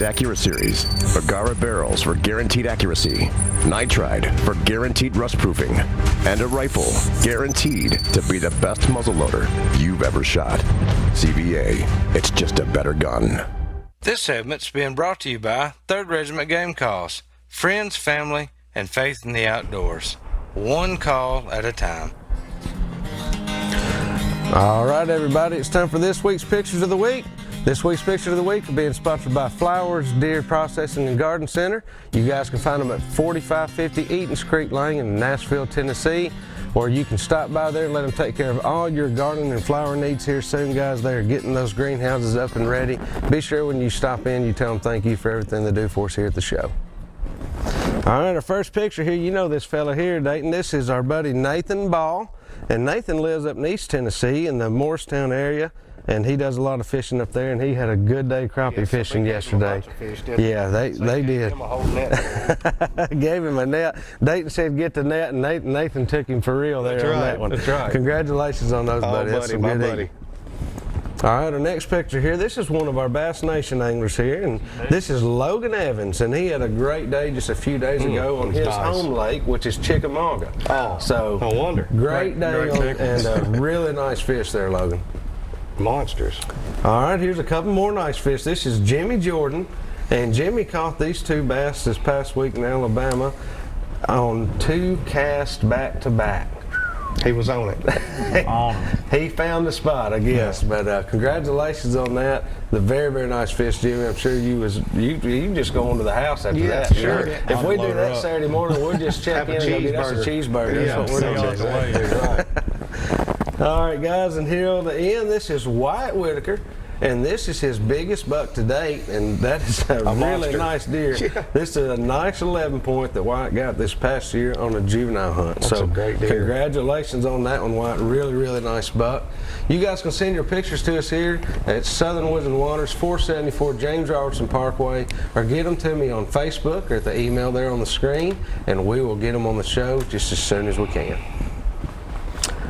Accura Series. Agara barrels for guaranteed accuracy. Nitride for guaranteed rust proofing. And a rifle guaranteed to be the best muzzleloader you've ever shot. CVA, it's just a better gun. This segment's being brought to you by 3rd Regiment Game Calls. Friends, family, and faith in the outdoors. One call at a time. All right, everybody, it's time for this week's Pictures of the Week. This week's Picture of the Week is being sponsored by Flowers Deer Processing and Garden Center. You guys can find them at 4550 Eatons Creek Lane in Nashville, Tennessee, or you can stop by there and let them take care of all your garden and flower needs here soon, guys. They are getting those greenhouses up and ready. Be sure when you stop in, you tell them thank you for everything they do for us here at the show. All right, our first picture here, you know this fella here, Dayton. This is our buddy Nathan Ball, and Nathan lives up in East Tennessee in the Morristown area. And he does a lot of fishing up there, and he had a good day crappie fishing yesterday. Yeah, they did. Gave him a whole net. Gave him a net. Dayton said get the net, and Nathan took him for real there on that one. That's right. Congratulations on those, buddy. That's some good eating. All right, our next picture here, this is one of our Bass Nation anglers here, and this is Logan Evans, and he had a great day just a few days ago on his home lake, which is Chickamauga. Oh, so no wonder. Great day and a really nice fish there, Logan. Monsters. All right, here's a couple more nice fish. This is Jimmy Jordan, and Jimmy caught these two bass this past week in Alabama on 2 casts back to back. He was on it. He found the spot, I guess. Yeah. But congratulations on that. The very, very nice fish, Jimmy. I'm sure you just go into the house after that. Sure. If we do that Saturday morning, we'll just check in and go get us a cheeseburger. That's what we're doing. Right. All right, guys, and here on the end, this is Whitaker, and this is his biggest buck to date, and that is a really nice deer. Yeah. This is a nice 11 point that White got this past year on a juvenile hunt. That's so a great deer. Congratulations on that one, White. Really, really nice buck. You guys can send your pictures to us here at Southern Woods and Waters, 474 James Robertson Parkway, or get them to me on Facebook or at the email there on the screen, and we will get them on the show just as soon as we can.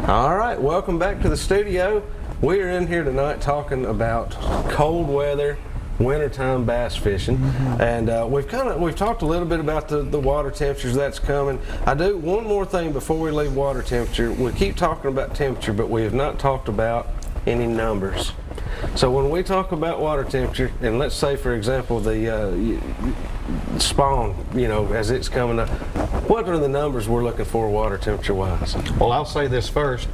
All right, welcome back to the studio. We are in here tonight talking about cold weather, wintertime bass fishing, and we've talked a little bit about the water temperatures that's coming. I do one more thing before we leave water temperature. We keep talking about temperature, but we have not talked about any numbers. So when we talk about water temperature, and let's say for example the spawn, as it's coming up, what are the numbers we're looking for water temperature wise? Well, I'll say this first.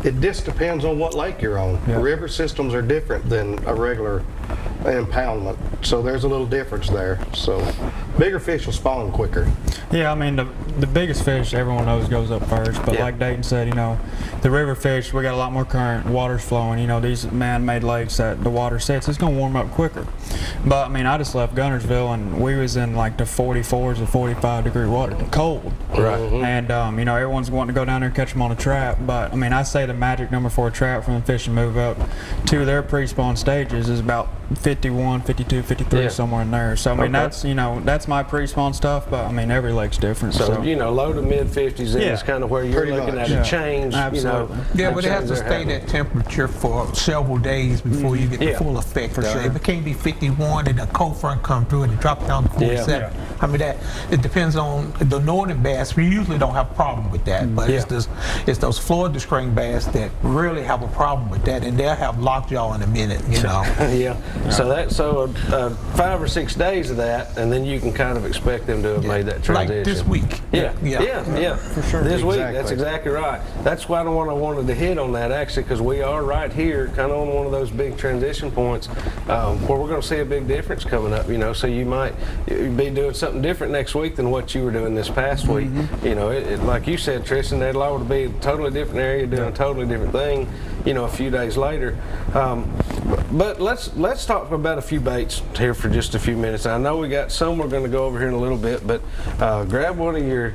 It just depends on what lake you're on. Yeah. River systems are different than a regular impoundment, so there's a little difference there. So bigger fish will spawn quicker. Yeah, I mean the biggest fish everyone knows goes up first, but like Dayton said, the river fish, we got a lot more current, water's flowing, these man-made lakes that the water sets, it's gonna warm up quicker. But I mean, I just left Gunnersville and we was in like the 44s or 45 degree water, cold. Right. And everyone's wanting to go down there and catch them on a trap, but I mean, I say the magic number for a trap from the fish and move up to their pre-spawn stages is about 51, 52, 53, somewhere in there. So I mean, that's my pre-spawn stuff, but I mean, every lake's different. So low to mid 50s is kind of where you're looking at a change. Absolutely. Yeah, but it has to stay that temperature for several days before you get the full effect. If it can't be 51 and a cold front come through and it drops down to 47. I mean, it depends on the northern bass. We usually don't have a problem with that, but it's those Florida string bass that really have a problem with that, and they'll have lockjaw in a minute. So 5 or 6 days of that, and then you can kind of expect them to have made that transition. Like this week. Yeah, for sure. This week, that's exactly right. That's why I wanted to hit on that actually, because we are right here, kind of on one of those big transition points where we're going to see a big difference coming up. So you might be doing something different next week than what you were doing this past week. Like you said, Tristan, they'd liable to be a totally different area doing a totally different thing. A few days later. But let's talk about a few baits here for just a few minutes. I know we got some we're going to go over here in a little bit, but grab one of your.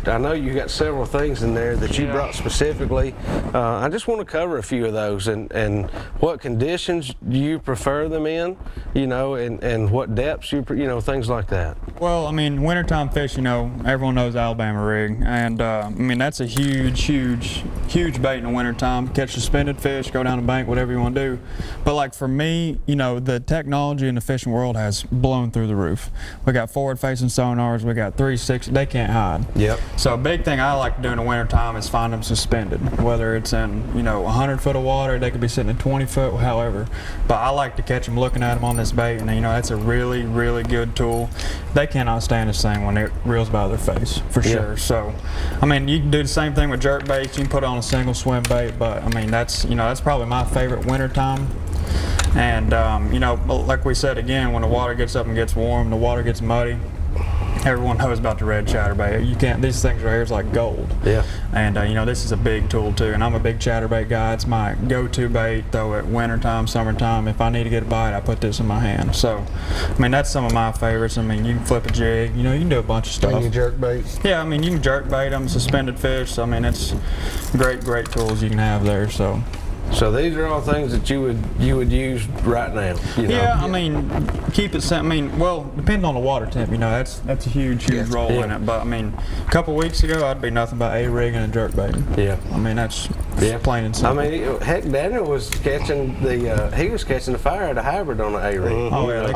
I know you got several things in there that you brought specifically. I just want to cover a few of those and what conditions you prefer them in, and what depths things like that. Well, I mean, wintertime fish, everyone knows Alabama rig, and I mean that's a huge bait in the wintertime. Catch suspended fish, go down the bank, whatever you want to do. But like for me, you know, the technology in the fishing world has blown through the roof. We got forward-facing sonars, we got 360, they can't hide. Yep. So a big thing I like to do in the wintertime is find them suspended, whether it's in, you know, 100 foot of water, they could be sitting at 20 foot, however. But I like to catch them looking at them on this bait, and you know, that's a really, really good tool. They cannot stand this thing when it reels by their face, for sure. So, I mean, you can do the same thing with jerk baits. You can put on a single swim bait, but I mean, that's, you know, that's probably my favorite wintertime. And you know, like we said again, when the water gets up and gets warm, the water gets muddy. Everyone knows about the red chatterbait. You can't. These things right here is like gold. Yeah. And you know, this is a big tool too. And I'm a big chatterbait guy. It's my go-to bait though at wintertime, summertime. If I need to get a bite, I put this in my hand. So, I mean, that's some of my favorites. I mean, you can flip a jig. You know, you can do a bunch of stuff. And you jerk bait. Yeah, I mean, you can jerk bait them, suspended fish. So, I mean, it's great tools you can have there. So. So these are all things that you would use right now. You know? Yeah, I mean, keep it. I mean, well, depending on the water temp, you know, that's a huge role in it. But I mean, a couple weeks ago, I'd be nothing but a rig and a jerk bait. Yeah. I mean, that's plain and simple. I mean, heck, Daniel was catching the fire at a hybrid on an a rig. Oh yeah,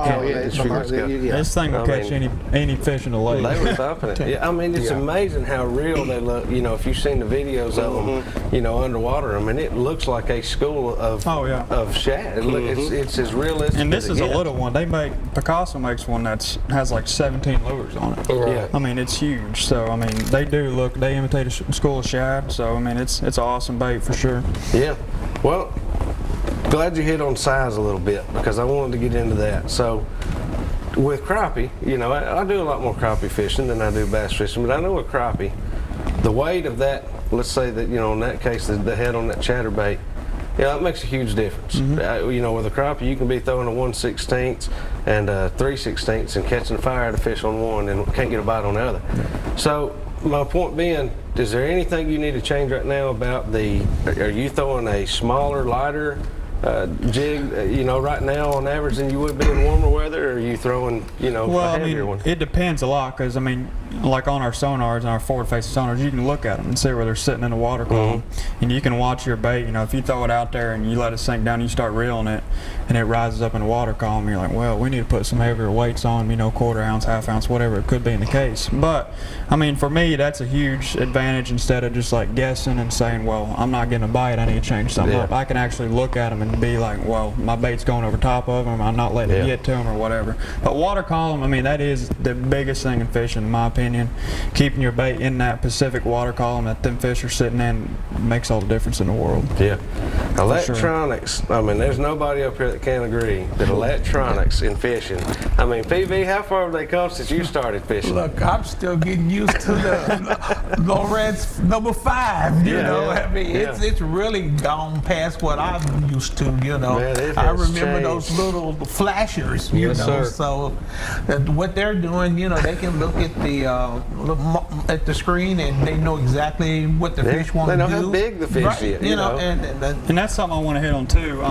this thing will catch any fish in the lake. They were thumping it. Yeah, I mean, it's amazing how real they look. You know, if you've seen the videos of them, you know, underwater. I mean, it looks like a school of shad. It's as realistic. And this as is a little one. Picasso makes one that has like 17 lures on it. Right. Yeah. I mean, it's huge. So I mean, they imitate a school of shad. So I mean, it's an awesome bait for sure. Yeah. Well, glad you hit on size a little bit because I wanted to get into that. So with crappie, you know, I do a lot more crappie fishing than I do bass fishing, but I know with crappie, the weight of that, let's say that, you know, in that case, the head on that chatterbait, yeah, it makes a huge difference. You know, with a crappie, you can be throwing a 1/16 and a 3/16 and catching a fire at a fish on one and can't get a bite on the other. So my point being, is there anything you need to change right now about are you throwing a smaller, lighter jig, you know, right now on average than you would be in warmer weather, or are you throwing, you know, a heavier one? It depends a lot because, I mean, like on our sonars and our forward-facing sonars, you can look at them and see where they're sitting in the water column, and you can watch your bait. You know, if you throw it out there and you let it sink down, you start reeling it, and it rises up in the water column, you're like, well, we need to put some heavier weights on, you know, 1/4 ounce, 1/2 ounce, whatever it could be in the case. But, I mean, for me, that's a huge advantage instead of just like guessing and saying, well, I'm not getting a bite, I need to change something up. I can actually look at them and be like, well, my bait's going over top of them, I'm not letting it get to them or whatever. But water column, I mean, that is the biggest thing in fishing, in my opinion. Keeping your bait in that Pacific water column that them fish are sitting in makes all the difference in the world. Yeah. Electronics, I mean, there's nobody up here that can't agree that electronics in fishing. I mean, PV, how far have they come since you started fishing? Look, I'm still getting used to the Lowrance number 5, you know. I mean, it's really gone past what I'm used to, you know. Man, I remember those little flashers, you know. Sir. So what they're doing, you know, they can look at the screen and they know exactly what the fish want to do. They know how big the fish is, you know. And that's something I want to hit on too.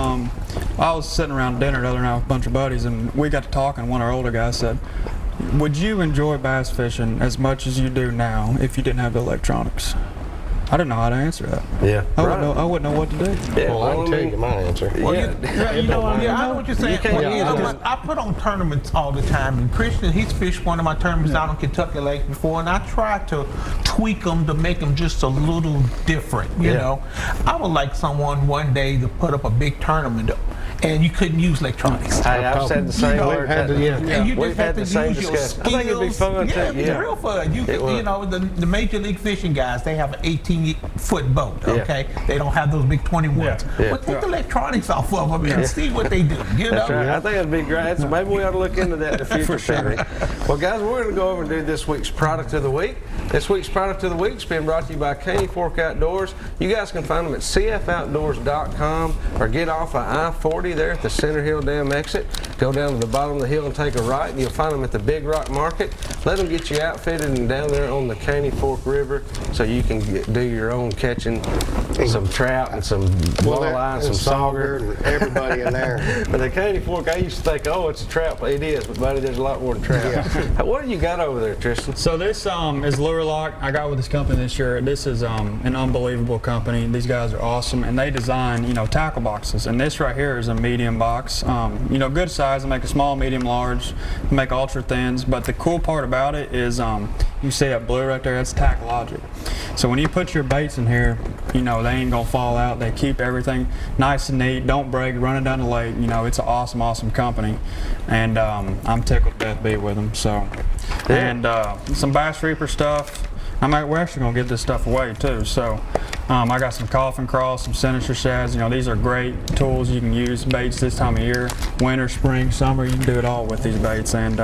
I was sitting around dinner the other night with a bunch of buddies, and we got to talking. One of our older guys said, would you enjoy bass fishing as much as you do now if you didn't have the electronics? I didn't know how to answer that. Yeah. I wouldn't know what to do. Yeah, well, I can tell you my answer. Well, I know what you're saying. I put on tournaments all the time, and Christian, he's fished one of my tournaments out on Kentucky Lake before, and I tried to tweak them to make them just a little different, you know. I would like someone one day to put up a big tournament, and you couldn't use electronics. I've said the same word. And you just had to use your skills. I think it'd be fun too. Yeah, it's real fun. You know, the Major League Fishing guys, they have an 18-foot boat, okay? They don't have those big 21s. But take the electronics off of them and see what they do, you know? That's right. I think it'd be great. Maybe we ought to look into that in the future. For sure. Well, guys, we're going to go over and do this week's Product of the Week. This week's Product of the Week has been brought to you by Caney Fork Outdoors. You guys can find them at cfoutdoors.com or get off of I-40 there at the Center Hill Dam exit. Go down to the bottom of the hill and take a right, and you'll find them at the Big Rock Market. Let them get you outfitted and down there on the Caney Fork River so you can do your own catching some trout and some walleye and some sauger. And everybody in there. But the Caney Fork, I used to think, oh, it's a trout. It is, but buddy, there's a lot more than trout. Yeah. What do you got over there, Tristan? So this is Lure Lock. I got with this company this year. This is an unbelievable company. These guys are awesome, and they design, you know, tackle boxes. And this right here is a medium box. You know, good size. They make a small, medium, large. They make ultra thins. But the cool part about it is, you see that blue right there? That's Tack Logic. So when you put your baits in here, you know, they ain't gonna fall out. They keep everything nice and neat. Don't break. Running down the lake. You know, it's an awesome, awesome company, and I'm tickled to death to be with them. So, and some Bass Reaper stuff. We're actually gonna get this stuff away too. So, I got some coffin craws, some Sinister Shads. You know, these are great tools you can use baits this time of year. Winter, spring, summer, you can do it all with these baits, and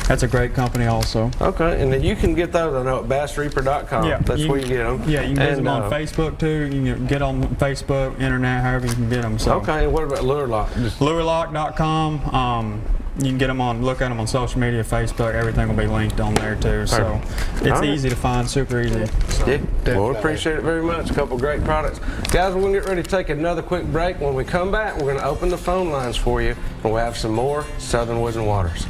that's a great company also. Okay, and then you can get those, I know, at bassreaper.com. Yeah, that's where you get them. Yeah, you can get them on Facebook too. You can get on Facebook, internet, however you can get them. So. Okay, and what about Lure Lock? LureLock.com. You can get them look at them on social media, Facebook. Everything will be linked on there too. So it's easy to find, super easy. So. Yeah, well, we appreciate it very much. A couple great products. Guys, we're going to get ready to take another quick break. When we come back, we're going to open the phone lines for you, and we'll have some more Southern Woods and Waters.